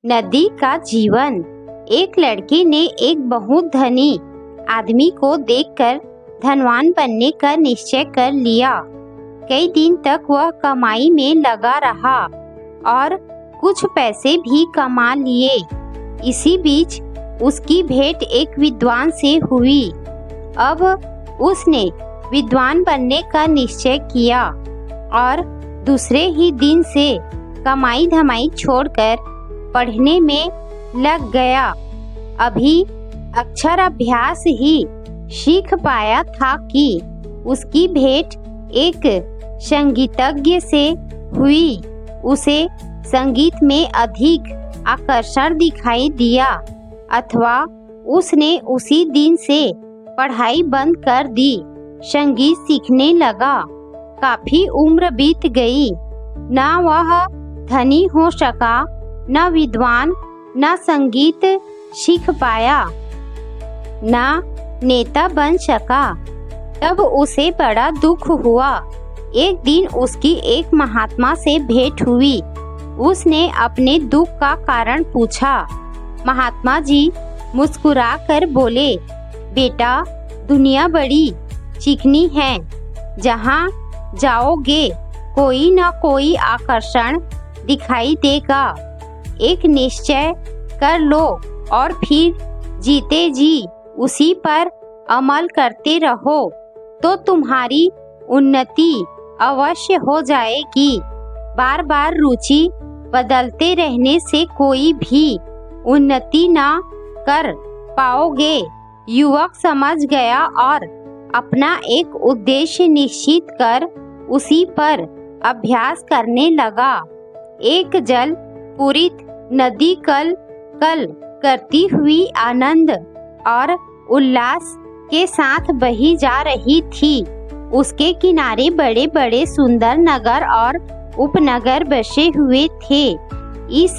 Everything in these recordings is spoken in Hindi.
नदी का जीवन। एक लड़के ने एक बहुत धनी आदमी को देखकर धनवान बनने का निश्चय कर लिया। कई दिन तक वह कमाई में लगा रहा और कुछ पैसे भी कमा लिए। इसी बीच उसकी भेंट एक विद्वान से हुई। अब उसने विद्वान बनने का निश्चय किया और दूसरे ही दिन से कमाई धमाई छोड़कर पढ़ने में लग गया। अभी अक्षर अभ्यास ही सीख पाया था कि उसकी भेंट एक संगीतज्ञ से हुई। उसे संगीत में अधिक आकर्षण दिखाई दिया, अथवा उसने उसी दिन से पढ़ाई बंद कर दी, संगीत सीखने लगा। काफी उम्र बीत गई, न वह धनी हो सका, न विद्वान, न संगीत सीख पाया, न नेता बन सका। तब उसे बड़ा दुख हुआ। एक दिन उसकी एक महात्मा से भेंट हुई। उसने अपने दुख का कारण पूछा। महात्मा जी मुस्कुरा कर बोले, बेटा, दुनिया बड़ी चिकनी है। जहाँ जाओगे कोई न कोई आकर्षण दिखाई देगा। एक निश्चय कर लो और फिर जीते जी उसी पर अमल करते रहो तो तुम्हारी उन्नति अवश्य हो जाएगी। बार बार रुचि बदलते रहने से कोई भी उन्नति ना कर पाओगे। युवक समझ गया और अपना एक उद्देश्य निश्चित कर उसी पर अभ्यास करने लगा। एक जल पूरित नदी कल कल करती हुई आनंद और उल्लास के साथ बही जा रही थी। उसके किनारे बड़े बड़े सुंदर नगर और उपनगर बसे हुए थे। इस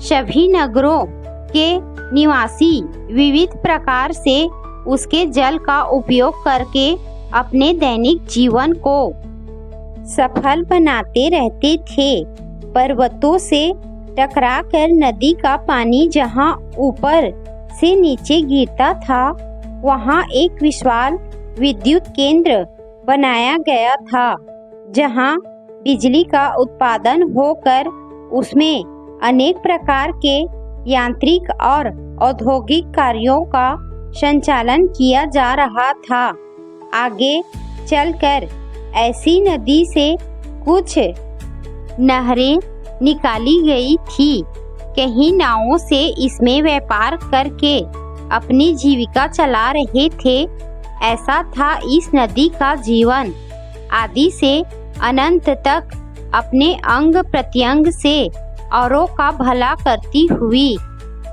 सभी नगरों के निवासी विविध प्रकार से उसके जल का उपयोग करके अपने दैनिक जीवन को सफल बनाते रहते थे। पर्वतों से टकराकर नदी का पानी जहाँ ऊपर से नीचे गिरता था, वहाँ एक विशाल विद्युत केंद्र बनाया गया था, जहाँ बिजली का उत्पादन होकर उसमें अनेक प्रकार के यांत्रिक और औद्योगिक कार्यों का संचालन किया जा रहा था। आगे चलकर ऐसी नदी से कुछ नहरें निकाली गई थी। कहीं नावों से इसमें व्यापार करके अपनी जीविका चला रहे थे। ऐसा था इस नदी का जीवन। आदि से अनंत तक अपने अंग प्रत्यंग से औरों का भला करती हुई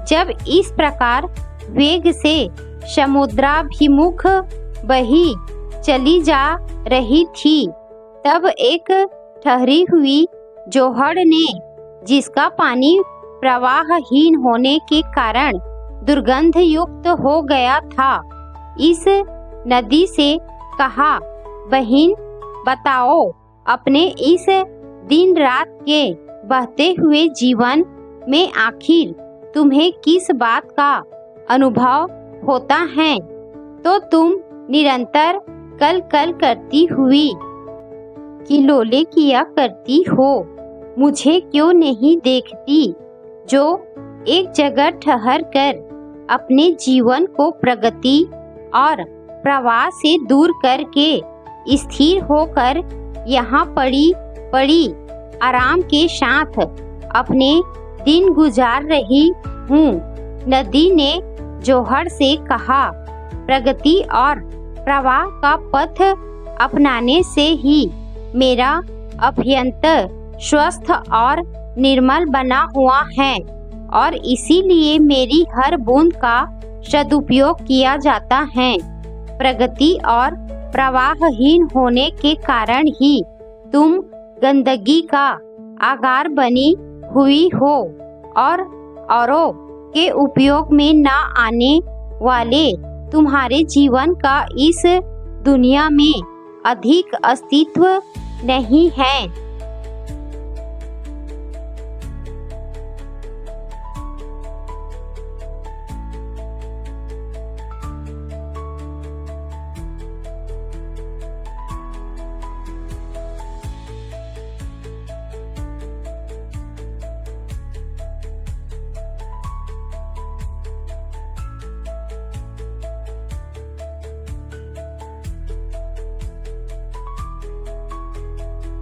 जब इस प्रकार वेग से समुद्राभिमुख बही चली जा रही थी, तब एक ठहरी हुई जोहड़ ने, जिसका पानी प्रवाहहीन होने के कारण दुर्गंध युक्त हो गया था, इस नदी से कहा, बहन बताओ, अपने इस दिन रात के बहते हुए जीवन में आखिर तुम्हें किस बात का अनुभव होता है? तो तुम निरंतर कल कल करती हुई किलोले किया करती हो। मुझे क्यों नहीं देखती, जो एक जगह ठहर कर अपने जीवन को प्रगति और प्रवाह से दूर करके स्थिर होकर यहाँ पड़ी पड़ी आराम के साथ अपने दिन गुजार रही हूँ। नदी ने जोहड़ से कहा, प्रगति और प्रवाह का पथ अपनाने से ही मेरा अभ्यंतर स्वस्थ और निर्मल बना हुआ है और इसीलिए मेरी हर बूंद का सदुपयोग किया जाता है। प्रगति और प्रवाहहीन होने के कारण ही तुम गंदगी का आगार बनी हुई हो और औरों के उपयोग में न आने वाले तुम्हारे जीवन का इस दुनिया में अधिक अस्तित्व नहीं है।